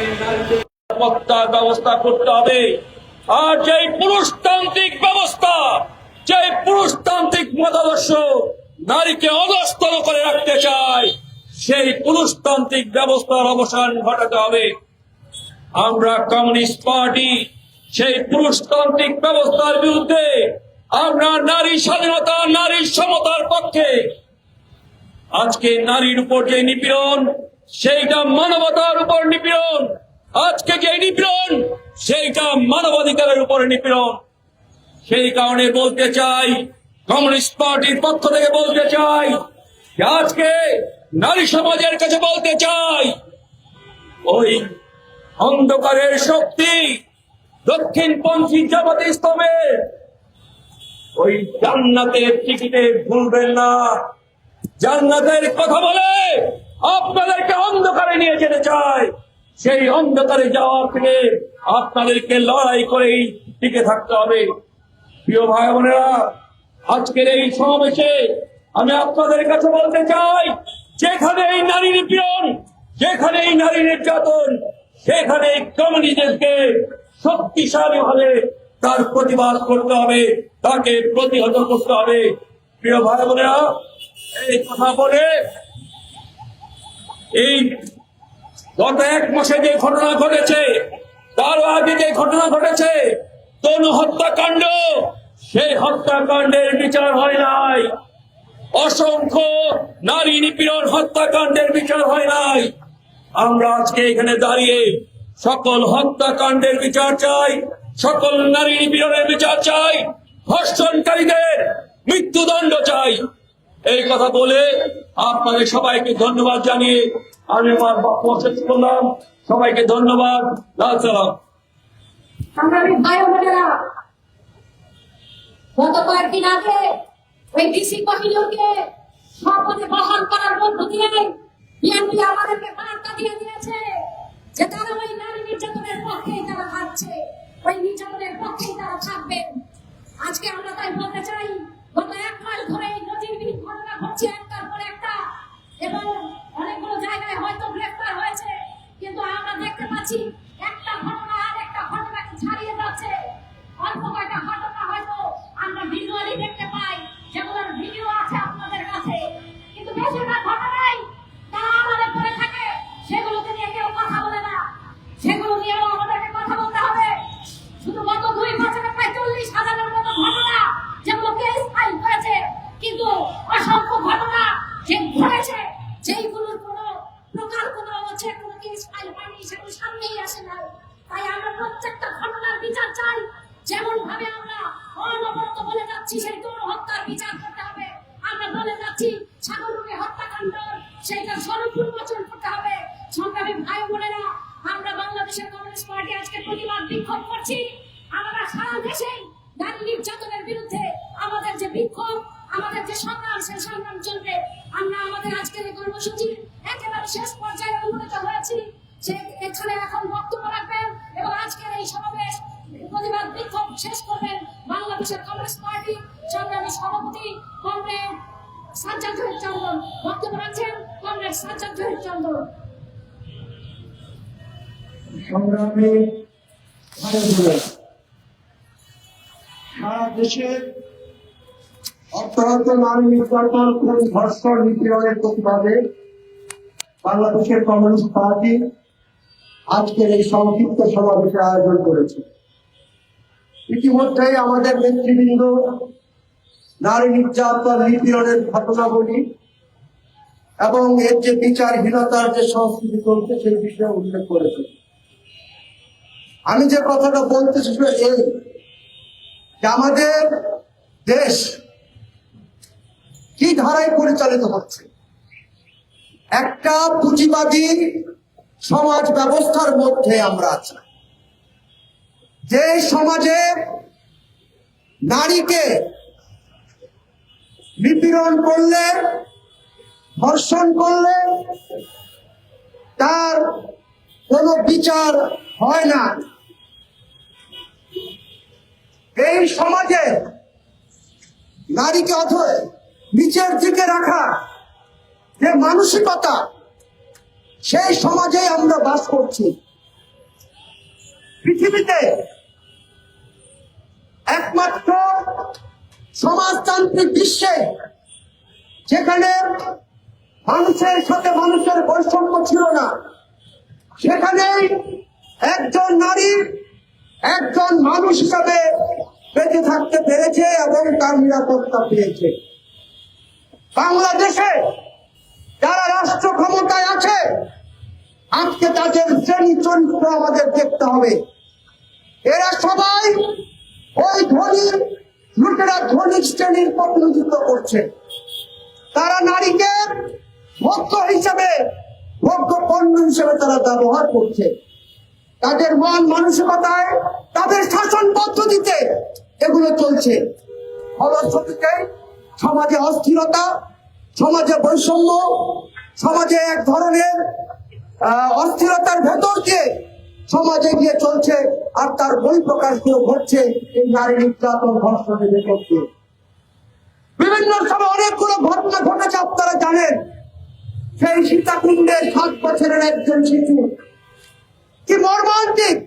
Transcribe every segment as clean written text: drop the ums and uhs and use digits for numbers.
নিরাপত্তার ব্যবস্থা করতে হবে। আর যে পুরুষতান্ত্রিক ব্যবস্থা, যে পুরুষতান্ত্রিক মতাদর্শ নারীকে অধস্তন করে রাখতে চায়, সেই পুরুষতান্ত্রিক ব্যবস্থার অবসান ঘটাতে হবে। আমরা কমিউনিস্ট পার্টি সেই পুরুষতান্ত্রিক ব্যবস্থার বিরুদ্ধে, আমরা নারী স্বাধীনতা, নারী সমতার পক্ষে। আজকে নারীর উপর যে নিপীড়ন, সেইটা মানবতার উপর নিপীড়ন। আজকে যে নিপীড়ন, সেইটা মানবাধিকারের উপর নিপীড়ন। সেই কারণে বলতে চাই, কমিউনিস্ট পার্টির পক্ষ থেকে বলতে চাই, আজকে নারী সমাজের কাছে বলতে চাই, ওই অন্ধকারের শক্তি দক্ষিণপন্থী জামাতে ইসলামের ওই জান্নাতের টিকিটে ভুলবেন না। জান্নাতের কথা বলে আপনাদেরকে অন্ধকারে নিয়ে যেতে চায়। সেই অন্ধকারে যাওয়ার থেকে আপনাদেরকে লড়াই করেই টিকে থাকতে হবে। প্রিয় ভাই বোনেরা, আজকের এই সমাবেশে আমি আপনাদের কাছে বলতে চাই, যেখানে এই নারী নিপীড়ন, যেখানে এই নারী নির্যাতন, সেখানে কমিউনিজমকে শক্তিশালী ভাবে তার প্রতিবাদ করতে হবে, তাকে প্রতিহত করতে হবে। প্রিয় ভাই বোনেরা, এই কথা বলে এই গত এক মাসে যে ঘটনা ঘটেছে, তারও আগে যে ঘটনা ঘটেছে, তনু হত্যাকাণ্ড, সেই হত্যাকাণ্ডের বিচার হয় নাই। অসংখ্য নারী নিপীড়ন হত্যাকাণ্ডের বিচার হয় নাই। আমরা আজকে এখানে দাঁড়িয়ে সকল হত্যাকাণ্ডের বিচার চাই, সকল নারী নিপীড়নের বিচার চাই, ধর্ষণকারীদের মৃত্যুদণ্ড চাই। এই কথা বলে আপনাদের সবাইকে ধন্যবাদ জানিয়ে আমি আমার বক্তব্য শেষ করলাম। সবাইকে ধন্যবাদ। লাল সালাম। সংগ্রামী ভাই বোনেরা, গত কয়েকদিন আগে ওই ডিসি কহিনুরকে শপথে বহাল করার মধ্য দিয়ে বিএনপি আমাদেরকে বার্তা দিয়ে দিয়েছে যে তারা ওই নারী নির্যাতনের পক্ষেই তারা থাকছে, ওই নির্যাতনের পক্ষেই তারা থাকবেন। আজকে আমরা তাই বলতে চাই, গত এক মাস ধরে এই নজিরবিহীন ঘটনা ঘটছে একটার পর একটা, এবং অনেকগুলো জায়গায় হয়তো গ্রেফতার হয়েছে, কিন্তু আমরা দেখতে পাচ্ছি একটা ঘটনা আর একটা ঘটনাকে ছাড়িয়ে যাচ্ছে। অল্প কয়েকটা ঘটনা হয়তো আমরা ভিজুয়ালি দেখতে পাই, যেগুলোর ভিডিও আছে আপনাদের কাছে, কিন্তু বেশিরভাগ ঘটনাই তারা আমাদের করে থাকে, সেগুলোকে নিয়ে কেউ কথা বলে না। সেগুলো নিয়েও আমাদেরকে কথা বলতে হবে। শুধু গত 2 বছরে প্রায় 40,000-এর মতো ঘটনা যেগুলো কেস ফাইল হয়েছে, কিন্তু অসংখ্য ঘটনা যে ঘটেছে, যেইগুলোর কোনো প্রকার কোনো হচ্ছে কোনো কেস ফাইল হয়নি, সেগুলো সামনেই আসে না। তাই আমরা প্রত্যেকটা ঘটনার বিচার চাই। যেমন ভাবে আমরা অনবরত বলে যাচ্ছি সেই তরু হত্যার বিচার করতে হবে, আমরা বলে যাচ্ছি ছাগলরুকে হত্যাকাণ্ড, সেইটা স্বরূপ উন্মোচন করতে হবে। সংগ্রামী ভাই বোনেরা, আমরা বাংলাদেশের কমিউনিস্ট পার্টি আজকে প্রতিবাদ বিক্ষোভ করছি। আমরা সারা দেশে নারী নির্যাতনের বিরুদ্ধে আমাদের যে বিক্ষোভ, আমাদের যে সংগ্রাম, সেই সংগ্রাম চলবে। আমরা আমাদের আজকের এই কর্মসূচি একেবারে শেষ পর্যায়ে উপনীত হয়েছি। সে এখানে এখন বক্তব্য রাখবেন এবং আজকের এই সমাবেশ প্রতিবাদ বিক্ষোভ শেষ করবেন বাংলাদেশের কমিউনিস্ট পার্টি সংগ্রামী সভাপতি কমরেড সাজ্জাদ জহির চন্দন। বক্তব্য রাখছেন কমরেড সাজ্জাদ জহির চন্দন। সংগ্রামী সারা দেশে অত্যন্ত নারী নির্যাতন, খুন, ধর্ষণ, নিপীড়নের প্রতিবাদে বাংলাদেশের কমিউনিস্ট পার্টি আজকের এই সংক্ষিপ্ত সমাবেশের আয়োজন করেছে। ইতিমধ্যেই আমাদের নেতৃবৃন্দ নারী নির্যাতন, নিপীড়নের ঘটনাবলী এবং এর যে বিচারহীনতার যে সংস্কৃতি চলছে সেই বিষয়ে উল্লেখ করেছে। আমি যে কথাটা বলতে চাই এই যে আমাদের দেশ কি ধারায় পরিচালিত হচ্ছে, একটা পুঁজিবাদী সমাজ ব্যবস্থার মধ্যে আমরা আছি, যে সমাজে নারীকে নিপীড়ন করলে, ধর্ষণ করলে তার কোনো বিচার হয় না। এই সমাজে নারীকে নিচের দিকে রাখা যে মানসিকতা, সেই সমাজে আমরা বাস করছি। পৃথিবীতে একমাত্র সমাজতান্ত্রিক বিশ্বে যেখানে মানুষের সাথে মানুষের বৈষম্য ছিল না, সেখানেই একজন নারী একজন মানুষ হিসাবে বেঁচে থাকতে পেরেছে এবং তার নিরাপত্তা পেয়েছে। বাংলাদেশে যারা রাষ্ট্র ক্ষমতায় আছে, আজকে তাদের শ্রেণী চরিত্র আমাদের দেখতে হবে। এরা সবাই ওই ধনী লুটেরা ধনী শ্রেণীর প্রতিনিধিত্ব করছে। তারা নারীকে ভোগ্য হিসেবে, ভোগ্য পণ্য হিসেবে তারা ব্যবহার করছে। তাদের মন মানসিকতায়, তাদের শাসন পদ্ধতিতে এগুলো চলছে। ফলশ্রুতিতে সমাজে অস্থিরতা, সমাজে বৈষম্য, সমাজে এক ধরনের অস্থিরতার ভেতর দিয়ে সমাজে গিয়ে চলছে, আর তার বহিঃপ্রকাশ গুলো ঘটছে এই নারী নির্যাতন ধর্ষণের ভেতর দিয়ে। বিভিন্ন সময় অনেকগুলো ঘটনা ঘটেছে, আপনারা জানেন। সেই সীতাকুণ্ডের 7 বছরের একজন শিশু, কি মর্মান্তিক,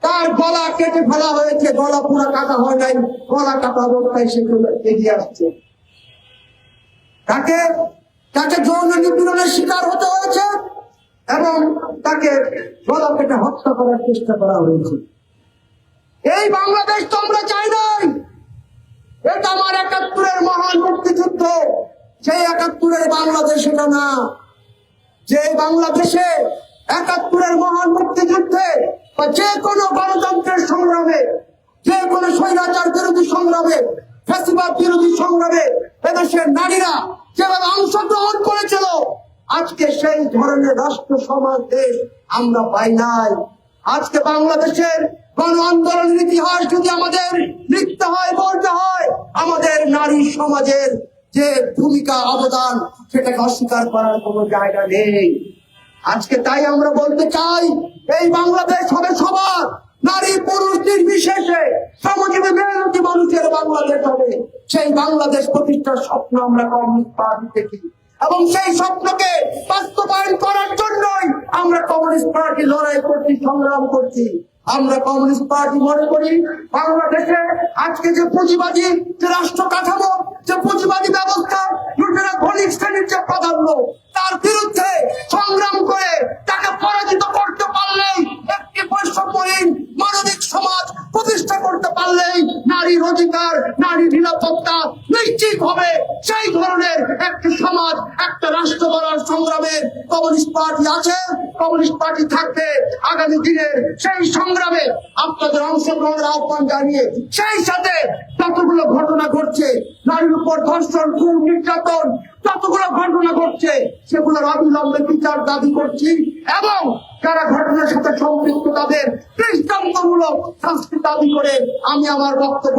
তার গলা কেটে ফেলা হয়েছে। গলা পুরো কাটা হয় নাই, গলা কাটা অবস্থায় সেগুলো এগিয়ে আসছে। তাকে যৌন নিপীড়নের শিকার হতে হয়েছে এবং তাকে গলা কেটে হত্যা করার চেষ্টা করা হয়েছে। এই বাংলাদেশ তো আমরা চাই নাই। এটা আমার 71-এর মহান মুক্তিযুদ্ধ, সেই 71-এর বাংলাদেশ এটা না। যে বাংলাদেশে 71-এর মহান মুক্তিযুদ্ধে বা যে কোনো গণতন্ত্রের সংগ্রামে, যে কোনো স্বৈরাচার বিরোধী সংগ্রামে, ফ্যাসিবাদ বিরোধী সংগ্রামে এদেশের নারীরা যেভাবে অংশগ্রহণ করেছিল, আজকে সেই ধরনের রাষ্ট্র সমাজ দেশ আমরা পাই নাই। আজকে বাংলাদেশের গণ আন্দোলনের ইতিহাস যদি আমাদের লিখতে হয়, বলতে হয়, আমাদের নারী সমাজের যে ভূমিকা অবদান, সেটাকে অস্বীকার করার কোনো জায়গা নেই। আজকে তাই আমরা বলতে চাই, এই বাংলাদেশ হবে সবার, নারী পুরুষ নির্বিশেষে শ্রমজীবী মেহনতি মানুষের বাংলাদেশ হবে। সেই বাংলাদেশ প্রতিষ্ঠার স্বপ্ন আমরা কমিউনিস্ট পার্টি দেখি এবং সেই স্বপ্নকে বাস্তবায়ন করার জন্যই আমরা কমিউনিস্ট পার্টি লড়াই করছি, সংগ্রাম করছি। আমরা কমিউনিস্ট পার্টি মনে করি বাংলাদেশে আজকে যে পুঁজিবাদী যে রাষ্ট্র কাঠামো, যে পুঁজিবাদী ব্যবস্থা, লুটেরা ধনী শ্রেণীর যে প্রাধান্য, তার বিরুদ্ধে সংগ্রাম করে তাকে পরাজিত করতে পারলেই, একটি বৈষম্যহীন মানবিক সমাজ প্রতিষ্ঠা করতে পারলেই নারীর অধিকার, নারীর নিরাপত্তা নিশ্চিত হবে। সেই ধরনের একটি সমাজ, একটা রাষ্ট্র গড়ার সংগ্রামে কমিউনিস্ট পার্টি আছে, কমিউনিস্ট পার্টি থাকবে। আগামী দিনের সেই সংগ্রামে আপনাদের অংশগ্রহণের আহ্বান জানিয়ে, সেই সাথে যতগুলো ঘটনা ঘটছে, নারীর উপর ধর্ষণ, খুন, নির্যাতন, যতগুলো ঘটনা ঘটছে, সেগুলোর অবিলম্বে বিচার দাবি করছি এবং যারা ঘটনার সাথে সম্পৃক্ত তাদের দৃষ্টান্তমূলক শাস্তি দাবি করে আমি আমার বক্তব্য